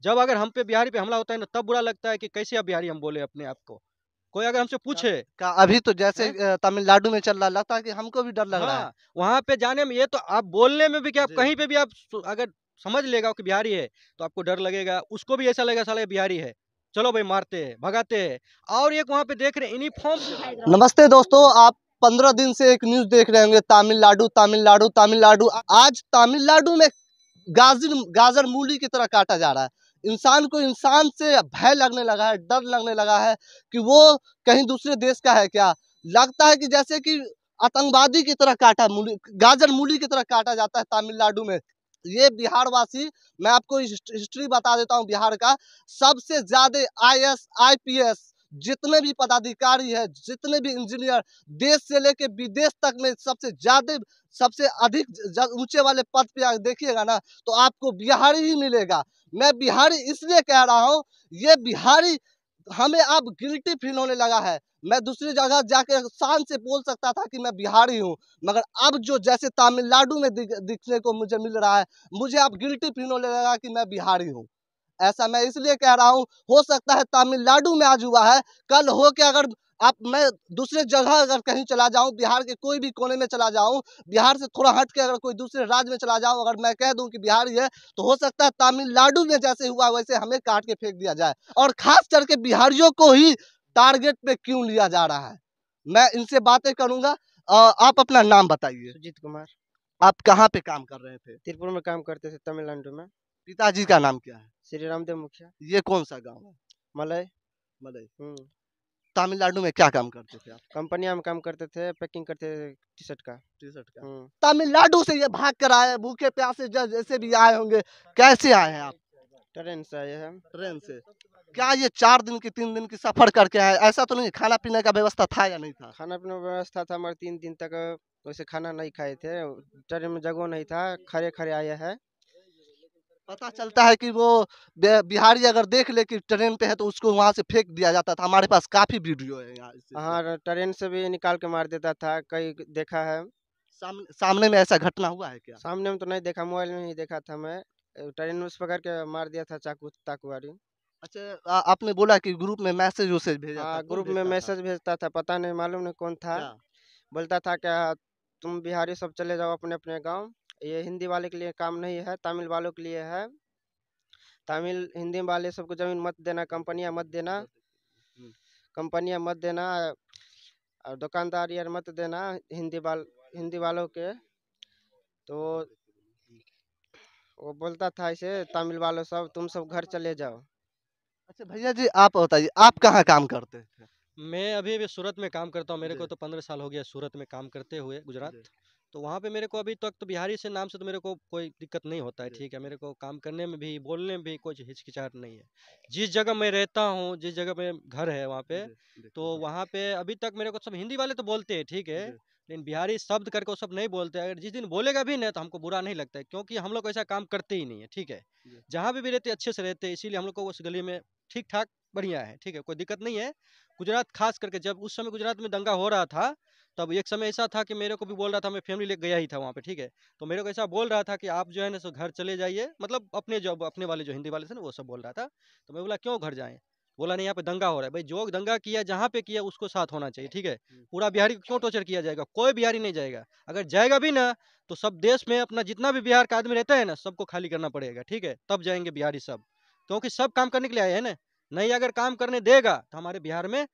जब अगर हम पे बिहारी पे हमला होता है ना, तब बुरा लगता है कि कैसे अब बिहारी हम बोले अपने आप को। कोई अगर हमसे पूछे अभी तो जैसे हैं? तमिलनाडु में चल रहा, लगता है कि हमको भी डर लग रहा है। हाँ, वहाँ पे जाने में ये तो आप बोलने में भी क्या, आप जी। कहीं पे भी आप अगर समझ लेगा कि बिहारी है, तो आपको डर लगेगा, उसको भी ऐसा लगेगा साला ये बिहारी है। चलो भाई मारते हैं, भगाते हैं। और एक वहाँ पे देख रहे हैं यूनिफ़ॉर्म से। नमस्ते दोस्तों, आप 15 दिन से एक न्यूज देख रहे होंगे, तमिलनाडु तमिलनाडु तमिलनाडु। आज तमिलनाडु में गाजर गाजर मूली की तरह काटा जा रहा है। इंसान को इंसान से भय लगने लगा है, डर लगने लगा है कि वो कहीं दूसरे देश का है क्या। लगता है कि जैसे कि आतंकवादी की तरह काटा मूली, गाजर मूली की तरह काटा जाता है तमिलनाडु में। ये बिहार वासी, मैं आपको हिस्ट्री बता देता हूँ बिहार का। सबसे ज्यादा आईएएस आईपीएस जितने भी पदाधिकारी है, जितने भी इंजीनियर, देश से लेके विदेश तक में सबसे ज्यादा, सबसे अधिक ऊंचे वाले पद पे देखिएगा ना, तो आपको बिहारी ही मिलेगा। मैं बिहारी इसलिए कह रहा हूँ, ये बिहारी हमें अब गिल्टी फील होने लगा है। मैं दूसरी जगह जाके शान से बोल सकता था कि मैं बिहारी हूँ, मगर अब जो जैसे तमिलनाडु में दिखने को मुझे मिल रहा है, मुझे अब गिल्टी फील होने लगा कि मैं बिहारी हूँ। ऐसा मैं इसलिए कह रहा हूँ, हो सकता है तमिलनाडु में आज हुआ है, कल हो के अगर आप मैं दूसरे जगह अगर कहीं चला जाऊं, बिहार के कोई भी कोने में चला जाऊं, बिहार से थोड़ा हट के अगर कोई दूसरे राज्य में चला जाऊं, अगर मैं कह दूं कि बिहारी है, तो हो सकता है तमिलनाडु में जैसे हुआ वैसे हमें काट के फेंक दिया जाए। और खास करके बिहारियों को ही टारगेट पे क्यों लिया जा रहा है, मैं इनसे बातें करूंगा। आप अपना नाम बताइए। सुजीत कुमार। आप कहाँ पे काम कर रहे थे? त्रिपुरा में काम करते थे, तमिलनाडु में। पिताजी का नाम क्या है? श्री रामदेव मुखिया। ये कौन सा गाँव है? मलय। मलई। हम्म। तमिलनाडु में क्या काम करते थे आप? कंपनिया में काम करते थे, पैकिंग करते थे टी शर्ट का। तमिलनाडु से ये भाग कर आए, भूखे प्यासे जैसे भी आए होंगे। कैसे आए हैं आप? ट्रेन से आए हैं। ट्रेन से। क्या ये 4 दिन की 3 दिन की सफर करके आए? ऐसा तो नहीं खाना पीने का व्यवस्था था या नहीं था? खाना पीना व्यवस्था था, मगर 3 दिन तक वैसे खाना नहीं खाए थे। ट्रेन में जगह नहीं था, खड़े खड़े आए हैं। पता चलता है कि वो बिहारी अगर देख ले कि ट्रेन पे है तो उसको वहां से फेंक दिया जाता था। हमारे पास काफी वीडियो है यहाँ हाँ, ट्रेन से भी निकाल के मार देता था, कई देखा है। सामने में ऐसा घटना हुआ है क्या? सामने में तो नहीं देखा, मोबाइल में ही देखा था मैं। ट्रेन में उस पकड़ के मार दिया था, चाकू ताकुवारी। अच्छा, आपने बोला कि ग्रुप में मैसेज वैसेज भेजा था, हाँ, कौन ग्रुप में भेजता था? मैसेज भेजता था, पता नहीं, मालूम नहीं कौन था। क्या? बोलता था क्या, तुम बिहारी सब चले जाओ अपने अपने गांव, ये हिंदी वाले के लिए काम नहीं है, तमिल वालों के लिए है। तमिल हिंदी वाले सबको जमीन मत देना, कंपनियां मत देना, कंपनियां मत देना, और दुकानदार यार मत देना हिंदी वालों के। तो वो बोलता था ऐसे, तमिल वालों सब तुम सब घर चले जाओ। अच्छा भैया जी, आप बताइए, आप कहाँ काम करते थे? मैं अभी अभी सूरत में काम करता हूँ। मेरे जी। को तो 15 साल हो गया सूरत में काम करते हुए, गुजरात। तो वहाँ पे मेरे को अभी तक तो बिहारी से नाम से तो मेरे को कोई दिक्कत नहीं होता है, ठीक है। मेरे को काम करने में भी, बोलने में भी कोई हिचकिचाहट नहीं है। जिस जगह मैं रहता हूँ, जिस जगह में घर है वहाँ पे, तो वहाँ पे अभी तक मेरे को सब हिंदी वाले तो बोलते हैं, ठीक है। लेकिन बिहारी शब्द करके वो सब नहीं बोलते। अगर जिस दिन बोलेगा भी ना, तो हमको बुरा नहीं लगता है, क्योंकि हम लोग ऐसा काम करते ही नहीं है, ठीक है। जहाँ भी रहते अच्छे से रहते हैं, इसीलिए हम लोग को उस गली में ठीक ठाक बढ़िया है, ठीक है, कोई दिक्कत नहीं है। गुजरात खास करके, जब उस समय गुजरात में दंगा हो रहा था, तब एक समय ऐसा था कि मेरे को भी बोल रहा था, मैं फैमिली लेके गया ही था वहाँ पे, ठीक है। तो मेरे को ऐसा बोल रहा था कि आप जो है ना सो घर चले जाइए, मतलब अपने जो अपने वाले जो हिंदी वाले थे ना, वो सब बोल रहा था। तो मैं बोला क्यों घर जाएं? बोला नहीं, यहाँ पे दंगा हो रहा है। भाई जो दंगा किया जहाँ पे किया उसको साथ होना चाहिए, ठीक है। पूरा बिहारी को क्यों टॉर्चर किया जाएगा? कोई बिहारी नहीं जाएगा। अगर जाएगा भी ना, तो सब देश में अपना जितना भी बिहार का आदमी रहता है ना, सबको खाली करना पड़ेगा, ठीक है, तब जाएंगे बिहारी सब। क्योंकि सब काम करने के लिए आए हैं ना। नहीं अगर काम करने देगा, तो हमारे बिहार में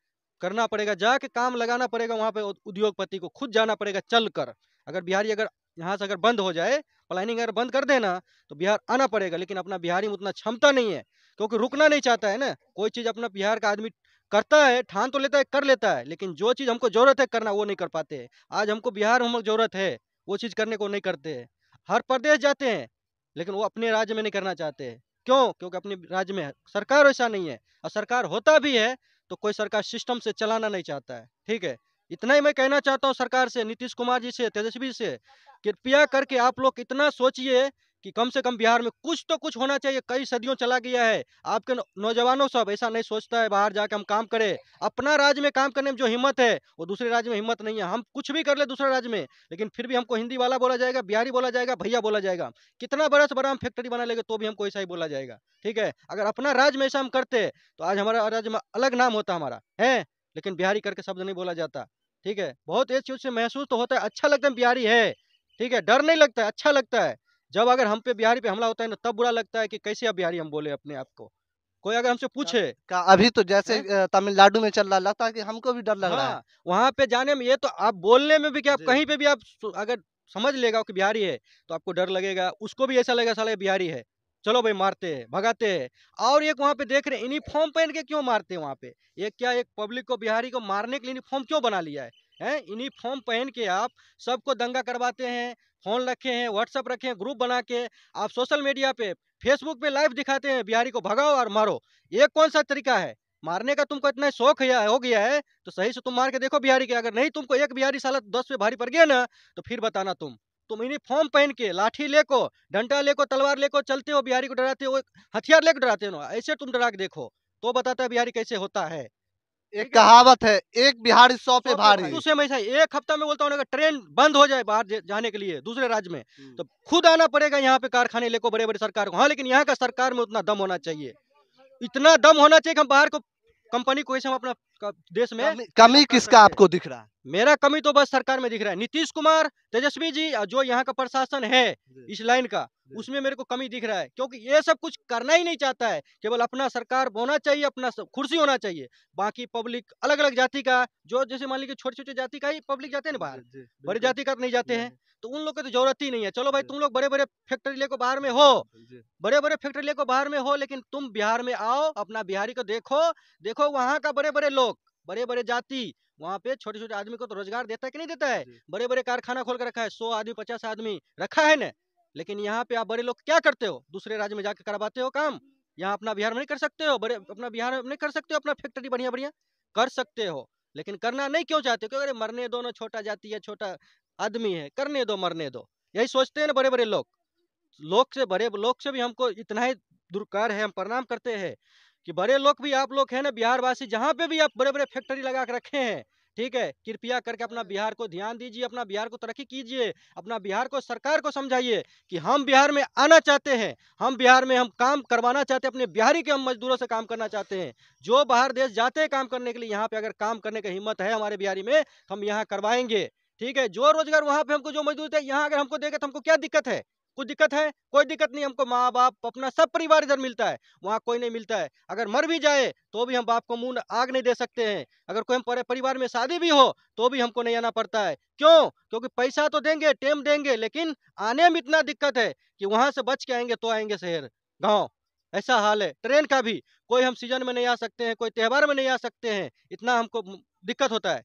करना पड़ेगा, जाके काम लगाना पड़ेगा, वहाँ पे उद्योगपति को खुद जाना पड़ेगा चल कर। अगर बिहारी अगर यहाँ से अगर बंद हो जाए, प्लानिंग अगर बंद कर देना, तो बिहार आना पड़ेगा। लेकिन अपना बिहारी में उतना क्षमता नहीं है, क्योंकि रुकना नहीं चाहता है ना। कोई चीज़ अपना बिहार का आदमी करता है, ठान तो लेता है, कर लेता है, लेकिन जो चीज़ हमको जरूरत है करना, वो नहीं कर पाते हैं। आज हमको बिहार में जरूरत है, वो चीज़ करने को नहीं करते हैं। हर प्रदेश जाते हैं, लेकिन वो अपने राज्य में नहीं करना चाहते हैं। क्यों? क्योंकि अपने राज्य में सरकार वैसा नहीं है, और सरकार होता भी है तो कोई सरकार सिस्टम से चलाना नहीं चाहता है, ठीक है। इतना ही मैं कहना चाहता हूँ सरकार से, नीतीश कुमार जी से, तेजस्वी से, कृपया करके आप लोग इतना सोचिए कि कम से कम बिहार में कुछ तो कुछ होना चाहिए। कई सदियों चला गया है, आपके नौजवानों सब ऐसा नहीं सोचता है बाहर जाकर हम काम करें। अपना राज्य में काम करने में जो हिम्मत है वो दूसरे राज्य में हिम्मत नहीं है। हम कुछ भी कर ले दूसरे राज्य में, लेकिन फिर भी हमको हिंदी वाला बोला जाएगा, बिहारी बोला जाएगा, भैया बोला जाएगा। कितना बड़ा से बड़ा हम फैक्ट्री बना लेंगे तो भी हमको ऐसा ही बोला जाएगा। ठीक है, अगर अपना राज्य में ऐसा हम करते तो आज हमारा राज्य में अलग नाम होता हमारा है, लेकिन बिहारी करके शब्द नहीं बोला जाता। ठीक है, बहुत इस चीज से महसूस तो होता है, अच्छा लगता है बिहारी है। ठीक है, डर नहीं लगता है, अच्छा लगता है। जब अगर हम पे बिहारी पे हमला होता है ना, तब बुरा लगता है कि कैसे अब बिहारी हम बोले अपने आप को। कोई अगर हमसे पूछे का अभी तो जैसे हैं? तमिलनाडु में चल रहा, लगता है कि हमको भी डर लग रहा है। हाँ, वहाँ पे जाने में ये तो आप बोलने में भी कि आप जी। कहीं पे भी आप अगर समझ लेगा कि बिहारी है तो आपको डर लगेगा, उसको भी ऐसा लगेगा साला ये बिहारी है, चलो भाई मारते हैं, भगाते हैं। और एक वहाँ पे देख रहे हैं यूनिफॉर्म पहन के क्यों मारते हैं वहाँ पे, ये क्या एक पब्लिक को बिहारी को मारने के लिए यूनिफॉर्म क्यों बना लिया है? हैं, यूनिफॉर्म पहन के आप सबको दंगा करवाते हैं, फोन रखे हैं, व्हाट्सएप रखे हैं, ग्रुप बना के आप सोशल मीडिया पे फेसबुक पे लाइव दिखाते हैं बिहारी को भगाओ और मारो। ये कौन सा तरीका है मारने का? तुमको इतना शौक हो गया है तो सही से तुम मार के देखो बिहारी के। अगर नहीं तुमको एक बिहारी साला 10 पे भारी पड़ गया ना तो फिर बताना। तुम यूनिफॉर्म पहन के लाठी लेको, डंडा लेको, तलवार लेको चलते हो, बिहारी को डराते हो, हथियार लेकर डराते हो ना, ऐसे तुम डरा के देखो तो बताता है बिहारी कैसे होता है। एक ठीक है, कहावत है, एक बिहारी 100 पे 100 पे भारी। दूसरे में ऐसा ही। एक हफ्ता में बोलता हूँ अगर ट्रेन बंद हो जाए बाहर जाने के लिए दूसरे राज्य में, हम्म। तो खुद आना पड़ेगा यहाँ पे कारखाने लेको बड़े बड़े सरकार को। हाँ, लेकिन यहाँ का सरकार में उतना दम होना चाहिए, इतना दम होना चाहिए कि हम बाहर को कंपनी को ऐसे हम अपना देश में कमी सेटअप कमी कर किसका सकते हैं। आपको दिख रहा है? मेरा कमी तो बस सरकार में दिख रहा है, नीतीश कुमार, तेजस्वी जी और जो यहाँ का प्रशासन है जी, इस लाइन का, जी। उसमें मेरे को कमी दिख रहा है। क्योंकि ये सब कुछ करना ही नहीं चाहता है, केवल अपना सरकार होना चाहिए, अपना कुर्सी होना चाहिए। बाकी पब्लिक अलग अलग जाति का, जो जैसे मान लीजिए छोटे छोटे जाति का ही पब्लिक जाते हैं ना बाहर, जी, बड़ी बिल्कुल। जाति का तो नहीं जाते हैं, नहीं। तो उन लोग की तो जरूरत ही नहीं है। चलो भाई जी, तुम लोग बड़े बड़े फैक्ट्री लेको बाहर में हो, जी। बड़े बड़े फैक्ट्री लेको बाहर में हो, लेकिन तुम बिहार में आओ, अपना बिहारी को देखो, देखो वहाँ का बड़े बड़े लोग, बड़े बड़े जाति वहाँ पे छोटे छोटे आदमी को तो रोजगार देता है कि नहीं देता है? जी। बड़े बड़े कारखाना खोल कर रखा है, 100 आदमी 50 आदमी रखा है ना। लेकिन यहाँ पे आप बड़े लोग क्या करते हो? दूसरे राज्य में जाके करवाते हो काम। यहाँ अपना बिहार में नहीं कर सकते हो? बड़े अपना बिहार में नहीं कर सकते हो? अपना फैक्ट्री बढ़िया बढ़िया कर सकते हो, लेकिन करना नहीं क्यों चाहते हो? क्योंकि अरे मरने दो ना, छोटा जाति है, छोटा आदमी है, करने दो, मरने दो, यही सोचते हैं ना बड़े बड़े लोग। लोग से, बड़े लोग से भी हमको इतना ही दुरकार है, हम प्रणाम करते हैं कि बड़े लोग भी आप लोग हैं ना बिहार वासी, जहाँ पे भी आप बड़े बड़े फैक्ट्री लगा के रखे हैं, ठीक है, कृपया करके अपना बिहार को ध्यान दीजिए, अपना बिहार को तरक्की कीजिए, अपना बिहार को सरकार को समझाइए कि हम बिहार में आना चाहते हैं, हम बिहार में हम काम करवाना चाहते हैं, अपने बिहारी के हम मजदूरों से काम करना चाहते हैं। जो बाहर देश जाते हैं काम करने के लिए, यहाँ पे अगर काम करने की हिम्मत है हमारे बिहारी में, हम यहाँ करवाएंगे। ठीक है, जो रोजगार वहाँ पे हमको जो मजदूर थे यहाँ अगर हमको देगा तो हमको क्या दिक्कत है? कुछ दिक्कत है? कोई दिक्कत नहीं। हमको माँ बाप अपना सब परिवार इधर मिलता है, वहाँ कोई नहीं मिलता है। अगर मर भी जाए तो भी हम बाप को मुंह आग नहीं दे सकते हैं। अगर कोई हम परिवार में शादी भी हो तो भी हमको नहीं आना पड़ता है। क्यों? क्योंकि पैसा तो देंगे, टेम देंगे, लेकिन आने में इतना दिक्कत है कि वहां से बच के आएंगे तो आएंगे शहर गाँव। ऐसा हाल है ट्रेन का भी, कोई हम सीजन में नहीं आ सकते हैं, कोई त्योहार में नहीं आ सकते हैं, इतना हमको दिक्कत होता है।